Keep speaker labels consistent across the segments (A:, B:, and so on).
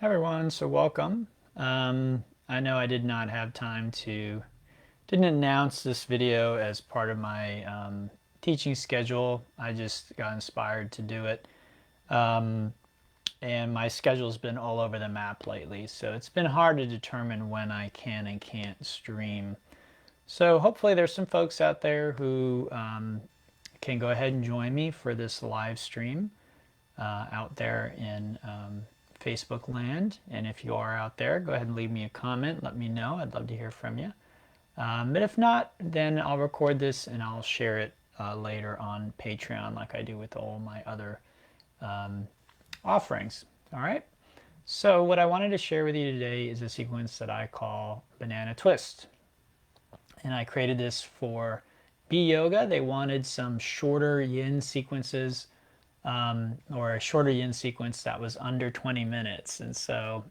A: everyone, so welcome. I know I did not have time didn't announce this video as part of my teaching schedule. I just got inspired to do it. And my schedule's been all over the map lately, so it's been hard to determine when I can and can't stream. So hopefully there's some folks out there who can go ahead and join me for this live stream out there in Facebook land. And if you are out there, go ahead and leave me a comment. Let me know. I'd love to hear from you. But if not, then I'll record this and I'll share it later on Patreon like I do with all my other offerings. All right. So what I wanted to share with you today is a sequence that I call Banana Twist. And I created this for B Yoga. They wanted some shorter yin sequences or a shorter yin sequence that was under 20 minutes. And so,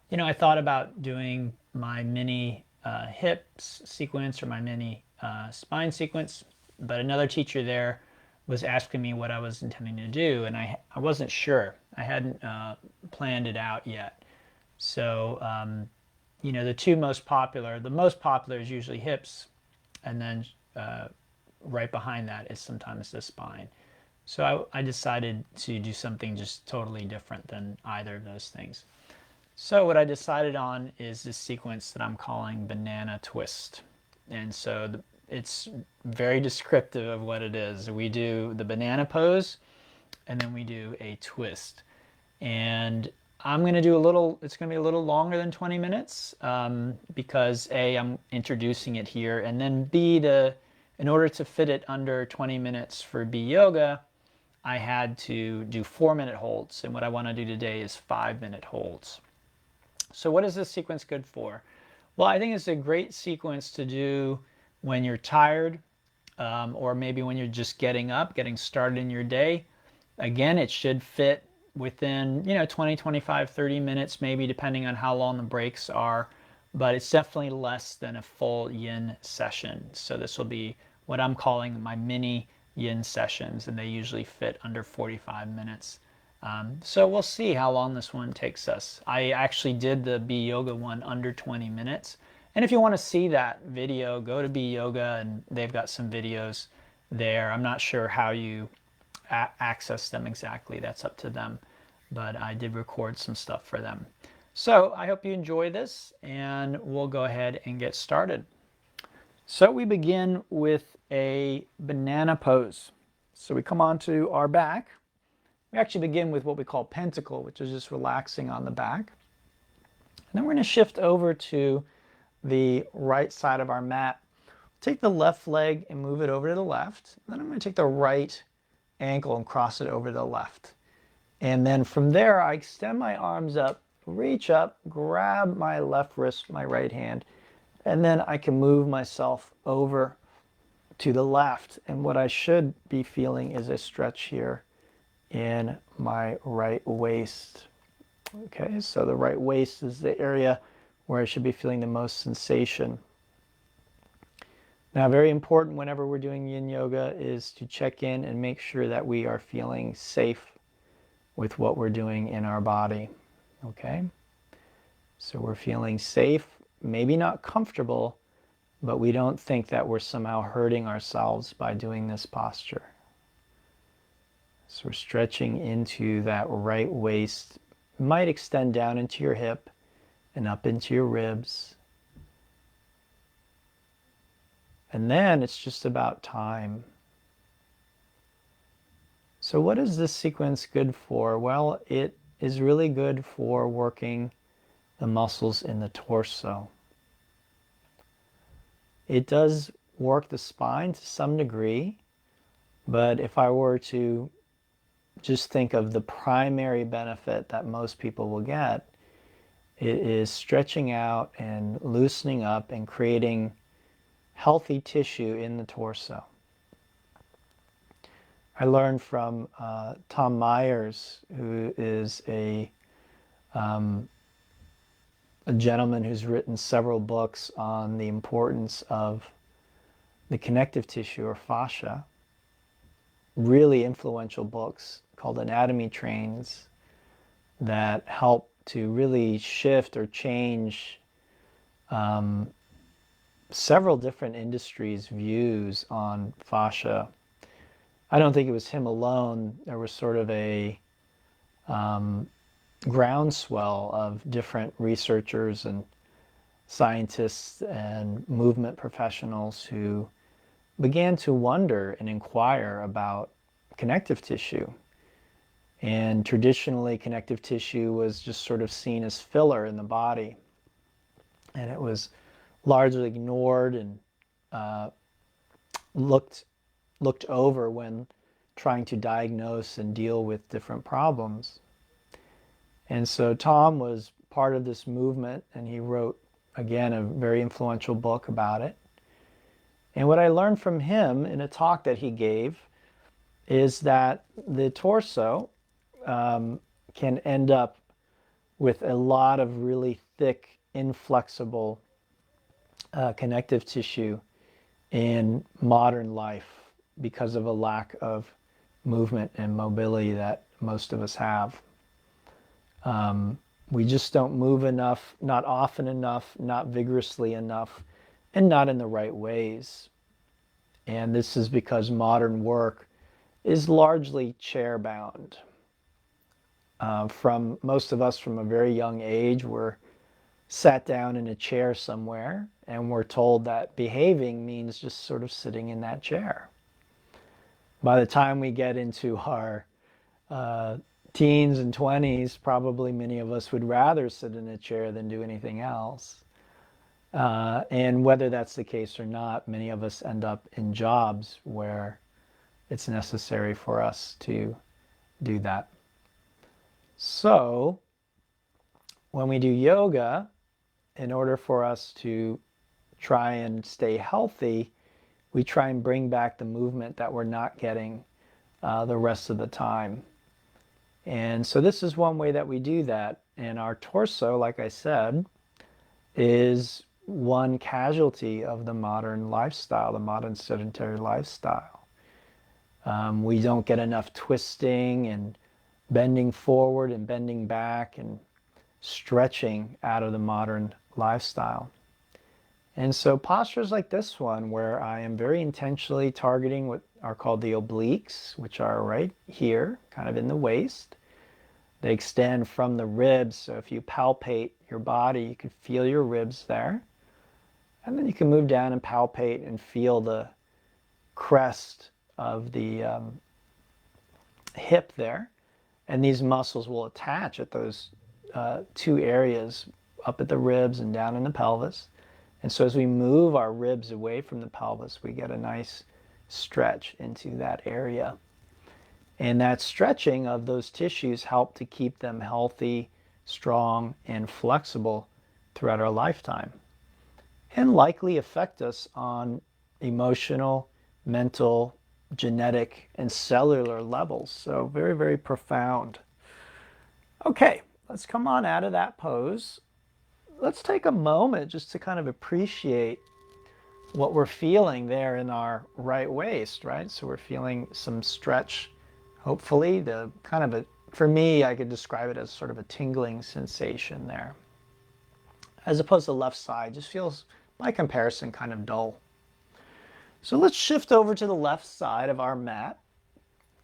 A: I thought about doing my mini hips sequence or my mini spine sequence, but another teacher there was asking me what I was intending to do, and I wasn't sure. I hadn't planned it out yet. So, the most popular is usually hips, and then right behind that is sometimes the spine. So I decided to do something just totally different than either of those things. So what I decided on is this sequence that I'm calling Banana Twist. And so it's very descriptive of what it is. We do the banana pose, and then we do a twist. And I'm going to do it's going to be a little longer than 20 minutes because A, I'm introducing it here, and then B, in order to fit it under 20 minutes for B Yoga, I had to do 4-minute holds, and what I want to do today is 5-minute holds. So what is this sequence good for? Well, I think it's a great sequence to do when you're tired or maybe when you're just getting started in your day. Again, it should fit within 20, 25, 30 minutes maybe, depending on how long the breaks are, but it's definitely less than a full yin session. So this will be what I'm calling my mini yin sessions, and they usually fit under 45 minutes. So we'll see how long this one takes us. I actually did the B Yoga one under 20 minutes. And if you want to see that video, go to B Yoga, and they've got some videos there. I'm not sure how you access them exactly. That's up to them. But I did record some stuff for them. So I hope you enjoy this, and we'll go ahead and get started. So we begin with a banana pose. So we come onto our back. We actually begin with what we call pentacle, which is just relaxing on the back. And then we're going to shift over to the right side of our mat. Take the left leg and move it over to the left. Then I'm going to take the right ankle and cross it over to the left. And then from there, I extend my arms up, reach up, grab my left wrist, my right hand, and then I can move myself over to the left. And what I should be feeling is a stretch here in my right waist. Okay, so the right waist is the area where I should be feeling the most sensation. Now, very important whenever we're doing yin yoga is to check in and make sure that we are feeling safe with what we're doing in our body. Okay, so we're feeling safe, maybe not comfortable, but we don't think that we're somehow hurting ourselves by doing this posture. So we're stretching into that right waist. It might extend down into your hip and up into your ribs. And then it's just about time. So what is this sequence good for? Well, it is really good for working the muscles in the torso. It does work the spine to some degree, but if I were to just think of the primary benefit that most people will get, it is stretching out and loosening up and creating healthy tissue in the torso. I learned from Tom Myers, who is a gentleman who's written several books on the importance of the connective tissue or fascia, really influential books called Anatomy Trains that help to really shift or change several different industries' views on fascia. I don't think it was him alone. There was sort of a groundswell of different researchers and scientists and movement professionals who began to wonder and inquire about connective tissue. And traditionally, connective tissue was just sort of seen as filler in the body. And it was largely ignored and looked over when trying to diagnose and deal with different problems. And so Tom was part of this movement, and he wrote, again, a very influential book about it. And what I learned from him in a talk that he gave is that the torso can end up with a lot of really thick, inflexible connective tissue in modern life because of a lack of movement and mobility that most of us have. We just don't move enough, not often enough, not vigorously enough, and not in the right ways. And this is because modern work is largely chair-bound. From most of us from a very young age, we're sat down in a chair somewhere, and we're told that behaving means just sort of sitting in that chair. By the time we get into our teens and 20s, probably many of us would rather sit in a chair than do anything else. And whether that's the case or not, many of us end up in jobs where it's necessary for us to do that. So when we do yoga, in order for us to try and stay healthy, we try and bring back the movement that we're not getting the rest of the time. And so this is one way that we do that. And our torso, like I said, is one casualty of the modern lifestyle, the modern sedentary lifestyle. We don't get enough twisting and bending forward and bending back and stretching out of the modern lifestyle. And so postures like this one, where I am very intentionally targeting what are called the obliques, which are right here, kind of in the waist. They extend from the ribs, so if you palpate your body, you can feel your ribs there. And then you can move down and palpate and feel the crest of the hip there. And these muscles will attach at those two areas, up at the ribs and down in the pelvis. And so as we move our ribs away from the pelvis, we get a nice stretch into that area. And that stretching of those tissues help to keep them healthy, strong, and flexible throughout our lifetime, and likely affect us on emotional, mental, genetic, and cellular levels. So very, very profound. Okay, let's come on out of that pose. Let's take a moment just to kind of appreciate what we're feeling there in our right waist, right? So we're feeling some stretch, hopefully. The kind of for me, I could describe it as sort of a tingling sensation there. As opposed to the left side, just feels, by comparison, kind of dull. So let's shift over to the left side of our mat.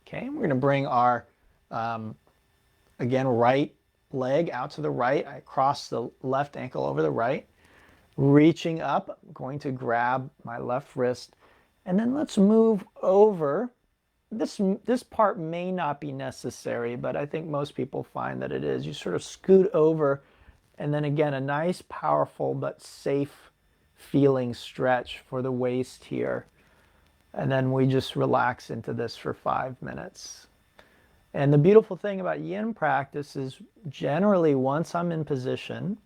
A: Okay, we're going to bring our, again, right leg out to the right. I cross the left ankle over the right. Reaching up, I'm going to grab my left wrist. And then let's move over. This part may not be necessary, but I think most people find that it is. You sort of scoot over, and then again, a nice, powerful, but safe feeling stretch for the waist here. And then we just relax into this for 5 minutes. And the beautiful thing about yin practice is generally once I'm in position,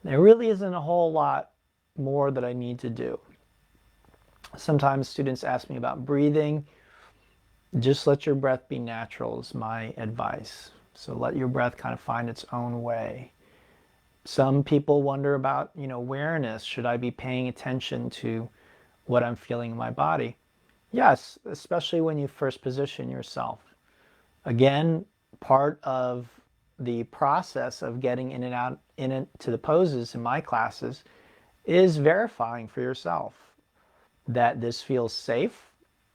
A: there really isn't a whole lot more that I need to do. Sometimes students ask me about breathing. Just let your breath be natural is my advice. So let your breath kind of find its own way. Some people wonder about, awareness. Should I be paying attention to what I'm feeling in my body? Yes, especially when you first position yourself. Again, part of the process of getting in and out into the poses in my classes is verifying for yourself that this feels safe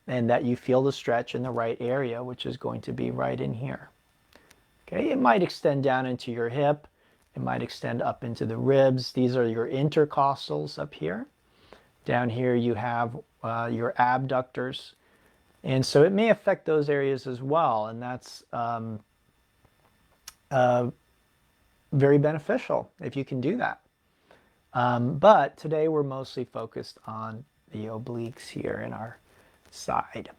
A: and that you feel the stretch in the right area, which is going to be right in here. Okay, it might extend down into your hip. It might extend up into the ribs. These are your intercostals up here. Down here you have your abductors. And so it may affect those areas as well. And that's very beneficial if you can do that. But today we're mostly focused on the obliques here in our side.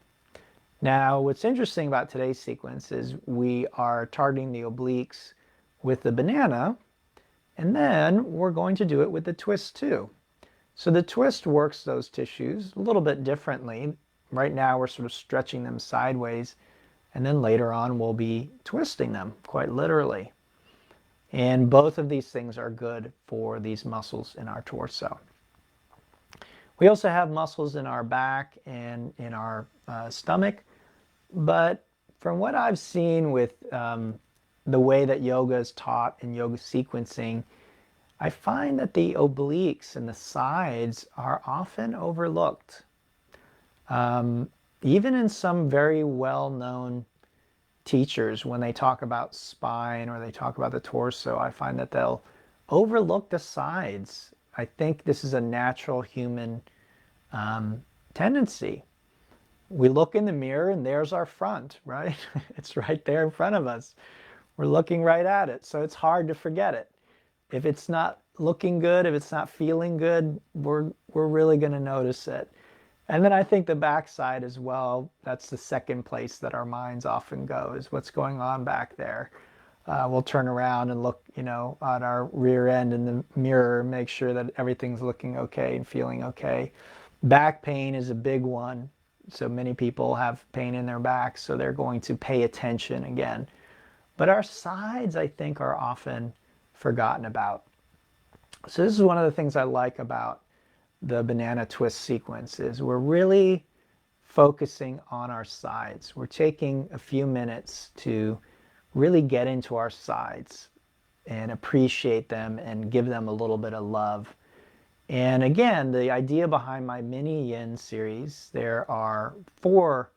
A: Now, what's interesting about today's sequence is we are targeting the obliques with the banana, and then we're going to do it with the twist too. So the twist works those tissues a little bit differently. Right now we're sort of stretching them sideways, and then later on we'll be twisting them quite literally. And both of these things are good for these muscles in our torso. We also have muscles in our back and in our stomach, but from what I've seen with the way that yoga is taught in yoga sequencing, I find that the obliques and the sides are often overlooked. Even in some very well-known teachers, when they talk about spine or they talk about the torso, I find that they'll overlook the sides. I think this is a natural human tendency. We look in the mirror and there's our front, right? It's right there in front of us. We're looking right at it, so it's hard to forget it. If it's not looking good, if it's not feeling good, we're really going to notice it. And then I think the backside as well, that's the second place that our minds often go, is what's going on back there. We'll turn around and look, on our rear end in the mirror, make sure that everything's looking okay and feeling okay. Back pain is a big one. So many people have pain in their back, so they're going to pay attention again. But our sides, I think, are often forgotten about. So this is one of the things I like about the banana twist sequence, is we're really focusing on our sides. We're taking a few minutes to really get into our sides and appreciate them and give them a little bit of love. And again, the idea behind my mini yin series, there are 4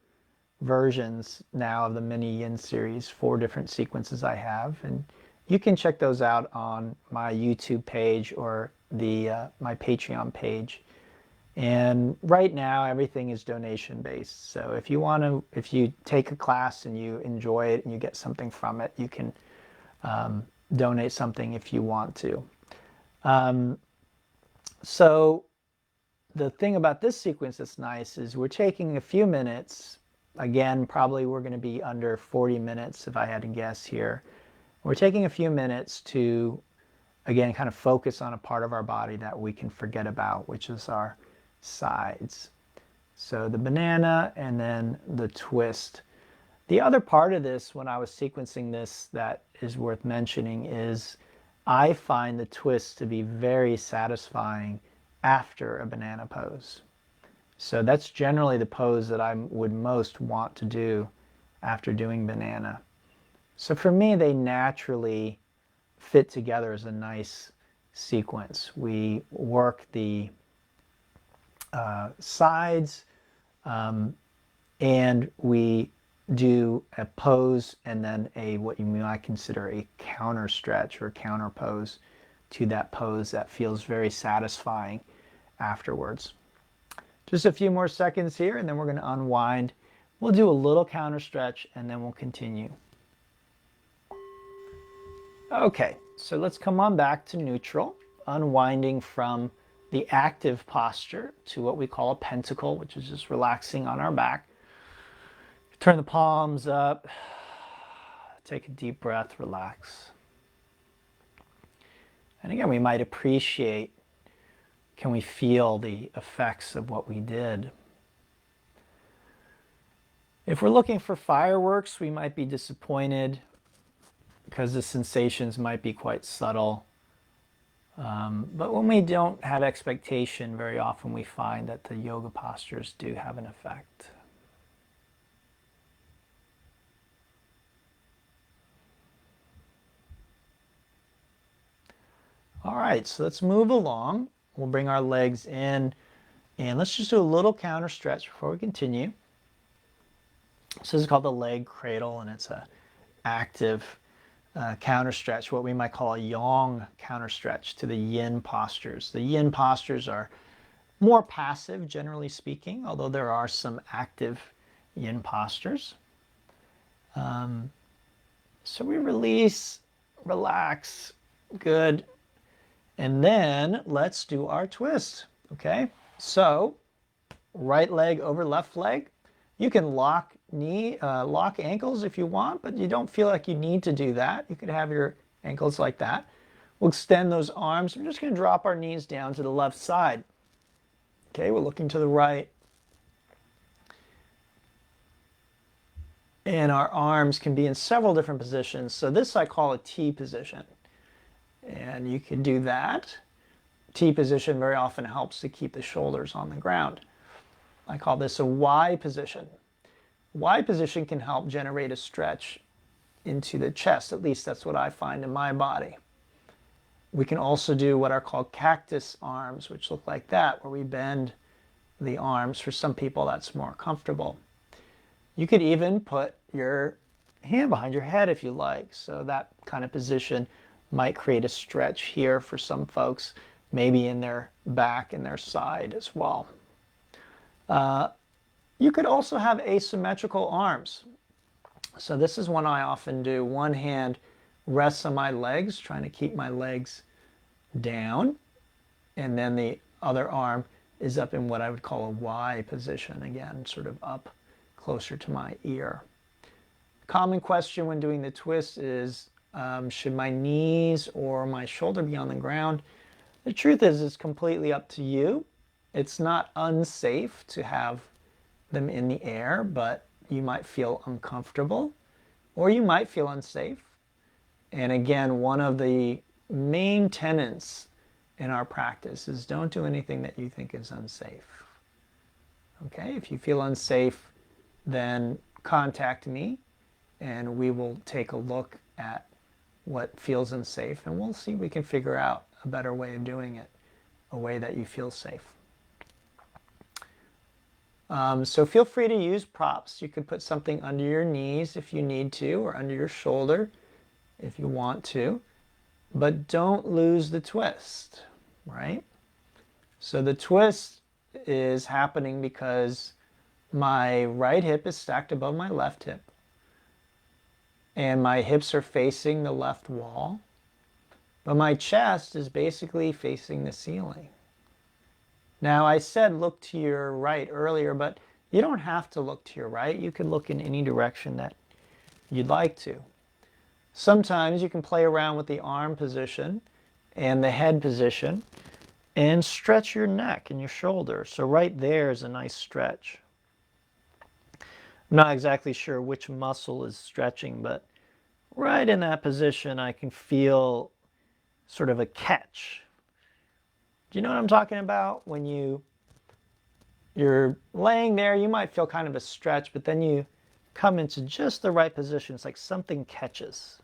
A: versions now of the mini yin series, 4 different sequences I have, and you can check those out on my YouTube page or my Patreon page. And right now everything is donation based. So if you take a class and you enjoy it and you get something from it, you can donate something if you want to. So the thing about this sequence that's nice is we're taking a few minutes. Again, probably we're going to be under 40 minutes if I had to guess here. We're taking a few minutes to, again, kind of focus on a part of our body that we can forget about, which is our sides. So the banana and then the twist. The other part of this, when I was sequencing this, that is worth mentioning is I find the twist to be very satisfying after a banana pose. So that's generally the pose that I would most want to do after doing banana. So for me, they naturally fit together as a nice sequence. We work the sides and we do a pose and then what you might consider a counter stretch or counter pose to that pose that feels very satisfying afterwards. Just a few more seconds here and then we're going to unwind. We'll do a little counter stretch and then we'll continue. Okay, so let's come on back to neutral, unwinding from the active posture to what we call a pentacle, which is just relaxing on our back. Turn the palms up, take a deep breath, relax. And again, we might appreciate, can we feel the effects of what we did? If we're looking for fireworks, we might be disappointed because the sensations might be quite subtle. But when we don't have expectation, very often we find that the yoga postures do have an effect. All right, so let's move along. We'll bring our legs in and let's just do a little counter stretch before we continue. So this is called the leg cradle, and it's a active counter stretch, what we might call a yang counter stretch to the yin postures. The yin postures are more passive, generally speaking, although there are some active yin postures. So we release, relax, good. And then let's do our twist, okay? So right leg over left leg. You can lock ankles if you want, but you don't feel like you need to do that. You could have your ankles like that. We'll extend those arms. We're just going to drop our knees down to the left side. Okay, we're looking to the right. And our arms can be in several different positions. So this I call a T position. And you can do that. T position very often helps to keep the shoulders on the ground. I call this a Y position. Y position can help generate a stretch into the chest. At least that's what I find in my body. We can also do what are called cactus arms, which look like that, where we bend the arms. For some people, that's more comfortable. You could even put your hand behind your head if you like. So that kind of position might create a stretch here for some folks, maybe in their back and their side as well. You could also have asymmetrical arms. So this is one I often do. One hand rests on my legs, trying to keep my legs down. And then the other arm is up in what I would call a Y position. Again, sort of up closer to my ear. Common question when doing the twist is, should my knees or my shoulder be on the ground? The truth is, it's completely up to you. It's not unsafe to have them in the air, but you might feel uncomfortable or you might feel unsafe. And again, one of the main tenets in our practice is don't do anything that you think is unsafe. Okay, if you feel unsafe, then contact me and we will take a look at what feels unsafe and we'll see if we can figure out a better way of doing it, a way that you feel safe. So feel free to use props. You could put something under your knees if you need to, or under your shoulder if you want to, but don't lose the twist, right? So the twist is happening because my right hip is stacked above my left hip, and my hips are facing the left wall, but my chest is basically facing the ceiling. Now, I said look to your right earlier, but you don't have to look to your right. You can look in any direction that you'd like to. Sometimes you can play around with the arm position and the head position and stretch your neck and your shoulder. So right there is a nice stretch. I'm not exactly sure which muscle is stretching, but right in that position, I can feel sort of a catch. Do you know what I'm talking about? When you're laying there, you might feel kind of a stretch, but then you come into just the right position. It's like something catches.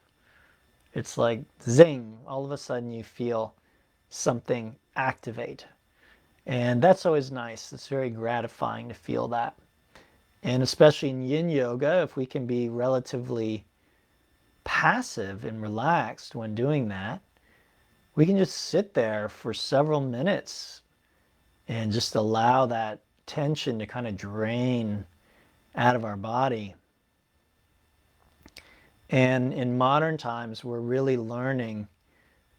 A: It's like zing, all of a sudden you feel something activate. And that's always nice. It's very gratifying to feel that. And especially in yin yoga, if we can be relatively passive and relaxed when doing that, we can just sit there for several minutes and just allow that tension to kind of drain out of our body. And in modern times, we're really learning,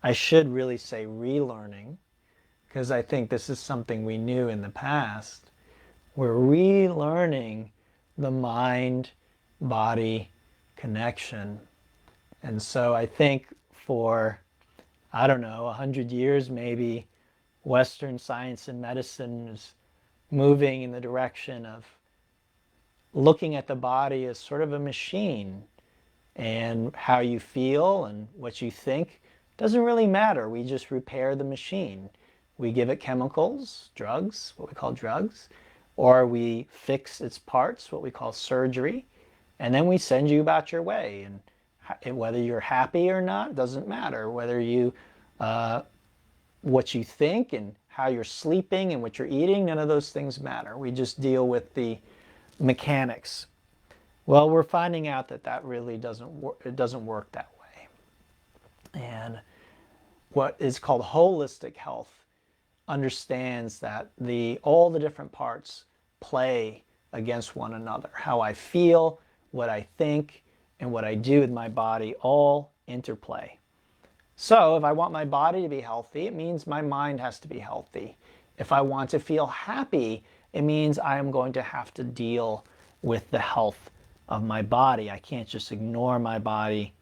A: I should really say relearning, because I think this is something we knew in the past. We're relearning the mind-body connection. And so I think for, I don't know, 100 years maybe, Western science and medicine is moving in the direction of looking at the body as sort of a machine, and how you feel and what you think doesn't really matter. We just repair the machine. We give it chemicals, drugs, what we call drugs, or we fix its parts, what we call surgery, and then we send you about your way. And whether you're happy or not doesn't matter. Whether you what you think and how you're sleeping and what you're eating. None of those things matter. We just deal with the mechanics. Well, we're finding out that that really doesn't work that way. And what is called holistic health understands that all the different parts play against one another. How I feel, what I think, and what I do with my body all interplay. So if I want my body to be healthy, it means my mind has to be healthy. If I want to feel happy, it means I am going to have to deal with the health of my body. I can't just ignore my body,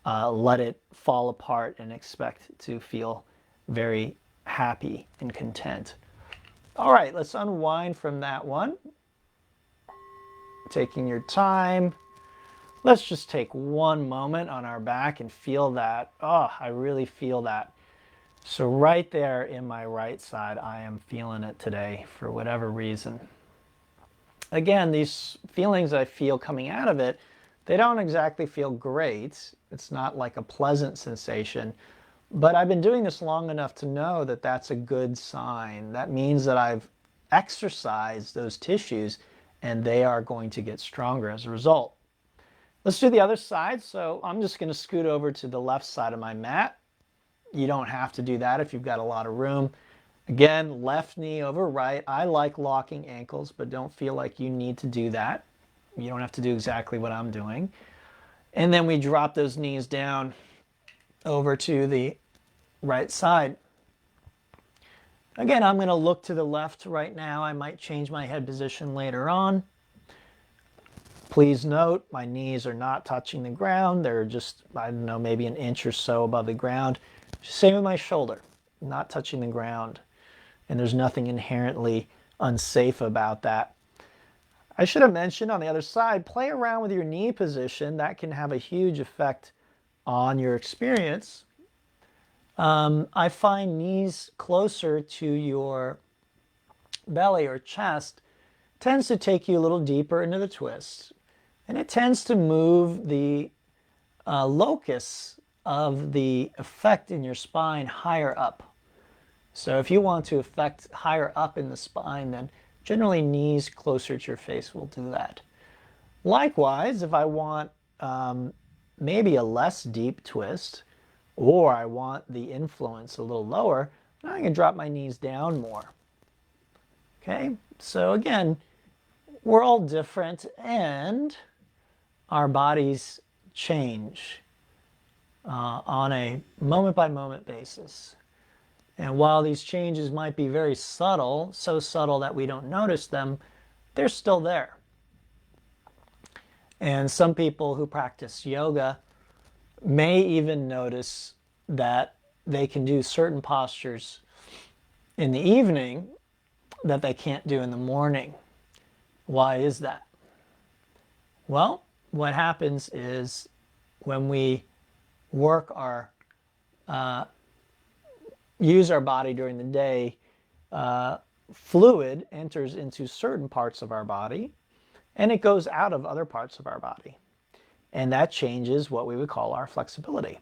A: let it fall apart and expect to feel very happy and content. All right, let's unwind from that one. Taking your time. Let's just take one moment on our back and feel that. Oh, I really feel that. So right there in my right side, I am feeling it today for whatever reason. Again, these feelings I feel coming out of it, they don't exactly feel great. It's not like a pleasant sensation. But I've been doing this long enough to know that that's a good sign. That means that I've exercised those tissues and they are going to get stronger as a result. Let's do the other side. So I'm just going to scoot over to the left side of my mat. You don't have to do that if you've got a lot of room. Again, left knee over right. I like locking ankles, but don't feel like you need to do that. You don't have to do exactly what I'm doing. And then we drop those knees down over to the right side. Again, I'm going to look to the left right now. I might change my head position later on. Please note, my knees are not touching the ground. They're just, I don't know, maybe an inch or so above the ground. Same with my shoulder, not touching the ground. And there's nothing inherently unsafe about that. I should have mentioned on the other side, play around with your knee position. That can have a huge effect on your experience. I find knees closer to your belly or chest tends to take you a little deeper into the twist. And it tends to move the locus of the effect in your spine higher up. So if you want to affect higher up in the spine, then generally knees closer to your face will do that. Likewise, if I want maybe a less deep twist, or I want the influence a little lower, now I can drop my knees down more. Okay, so again, we're all different and our bodies change on a moment-by-moment basis. And while these changes might be very subtle, so subtle that we don't notice them, they're still there. And some people who practice yoga may even notice that they can do certain postures in the evening that they can't do in the morning. Why is that? Well, what happens is when we work use our body during the day, fluid enters into certain parts of our body and it goes out of other parts of our body. And that changes what we would call our flexibility.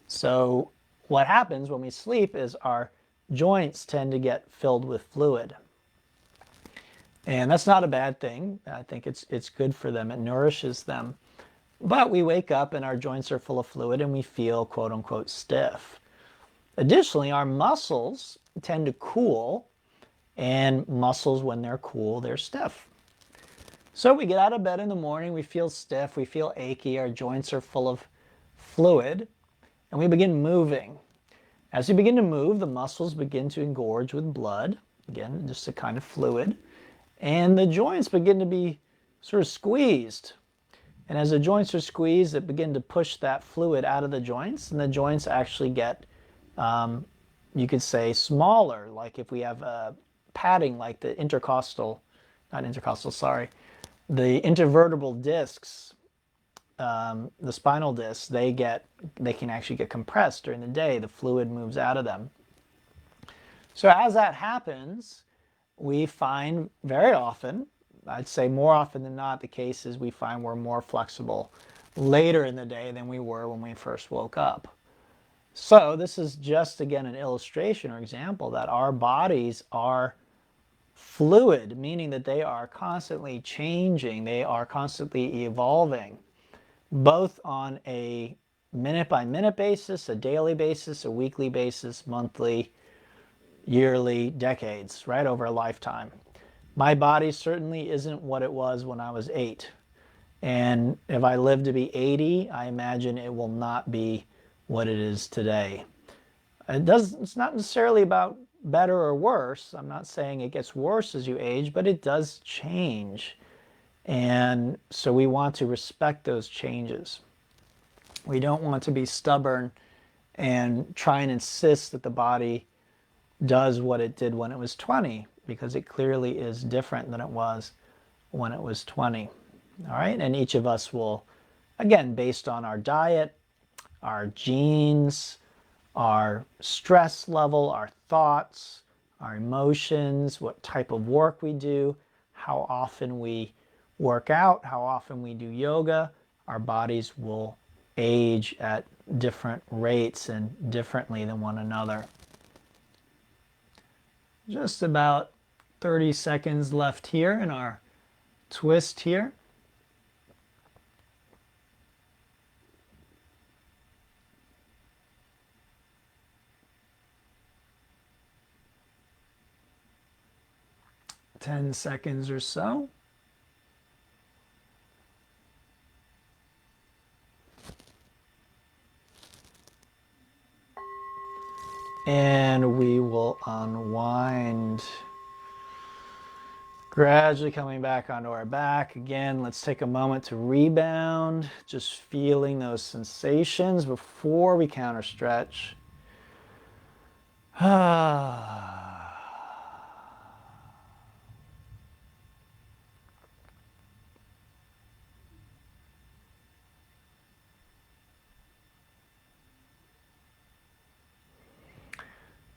A: So what happens when we sleep is our joints tend to get filled with fluid. And that's not a bad thing. I think it's good for them. It nourishes them. But we wake up and our joints are full of fluid and we feel quote unquote stiff. Additionally, our muscles tend to cool, and muscles, when they're cool, they're stiff. So we get out of bed in the morning, we feel stiff, we feel achy, our joints are full of fluid, and we begin moving. As we begin to move, the muscles begin to engorge with blood, again, just a kind of fluid, and the joints begin to be sort of squeezed. And as the joints are squeezed, it begin to push that fluid out of the joints, and the joints actually get, you could say, smaller. Like if we have padding like the the intervertebral discs, the spinal discs, they can actually get compressed during the day. The fluid moves out of them. So as that happens, we find very often, I'd say more often than not, the case is we find we're more flexible later in the day than we were when we first woke up. So this is just, again, an illustration or example that our bodies are fluid, meaning that they are constantly changing, they are constantly evolving, both on a minute-by-minute basis, a daily basis, a weekly basis, monthly, yearly, decades, right, over a lifetime. My body certainly isn't what it was when I was 8. And if I live to be 80, I imagine it will not be what it is today. It's not necessarily about better or worse. I'm not saying it gets worse as you age, but it does change. And so we want to respect those changes. We don't want to be stubborn and try and insist that the body does what it did when it was 20, because it clearly is different than it was when it was 20. All right, and each of us will, again, based on our diet, our genes, our stress level, our thoughts, our emotions, what type of work we do, how often we work out, how often we do yoga, our bodies will age at different rates and differently than one another. Just about 30 seconds left here in our twist here. Ten seconds or so. And we will unwind. Gradually coming back onto our back. Again, let's take a moment to rebound, just feeling those sensations before we counter stretch.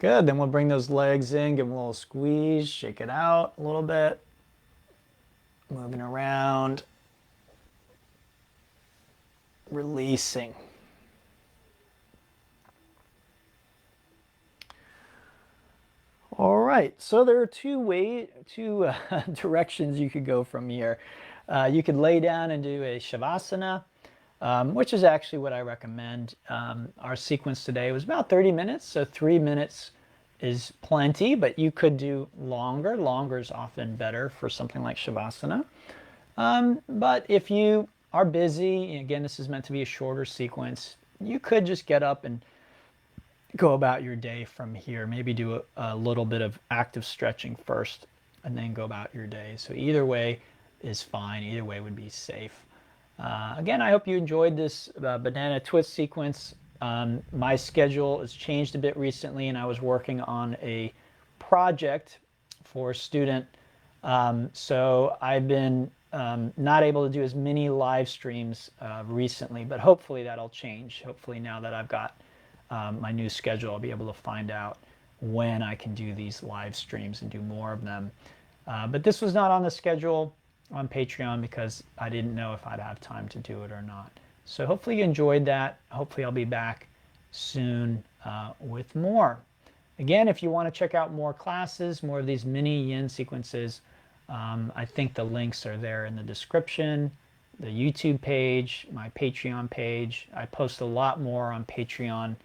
A: Good, then we'll bring those legs in, give them a little squeeze, shake it out a little bit. Moving around, releasing. All right, so there are two directions you could go from here. You could lay down and do a Shavasana, which is actually what I recommend. Our sequence today was about 30 minutes, so 3 minutes is plenty, but you could do longer. Longer is often better for something like Shavasana. But if you are busy, again, this is meant to be a shorter sequence, you could just get up and go about your day from here. Maybe do a little bit of active stretching first and then go about your day. So either way is fine. Either way would be safe. Again, I hope you enjoyed this banana twist sequence. My schedule has changed a bit recently, and I was working on a project for a student. So I've been not able to do as many live streams recently, but hopefully that'll change. Hopefully now that I've got my new schedule, I'll be able to find out when I can do these live streams and do more of them. But this was not on the schedule on Patreon because I didn't know if I'd have time to do it or not. So hopefully you enjoyed that. Hopefully I'll be back soon with more. Again, if you want to check out more classes, more of these mini yin sequences, I think the links are there in the description, the YouTube page, my Patreon page. I post a lot more on Patreon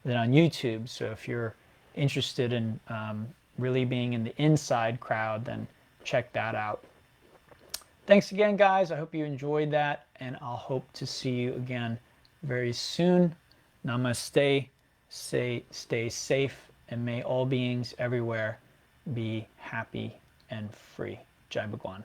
A: than on YouTube. So if you're interested in really being in the inside crowd, then check that out. Thanks again, guys. I hope you enjoyed that, and I'll hope to see you again very soon. Namaste. Stay safe, and may all beings everywhere be happy and free. Jai Bhagwan.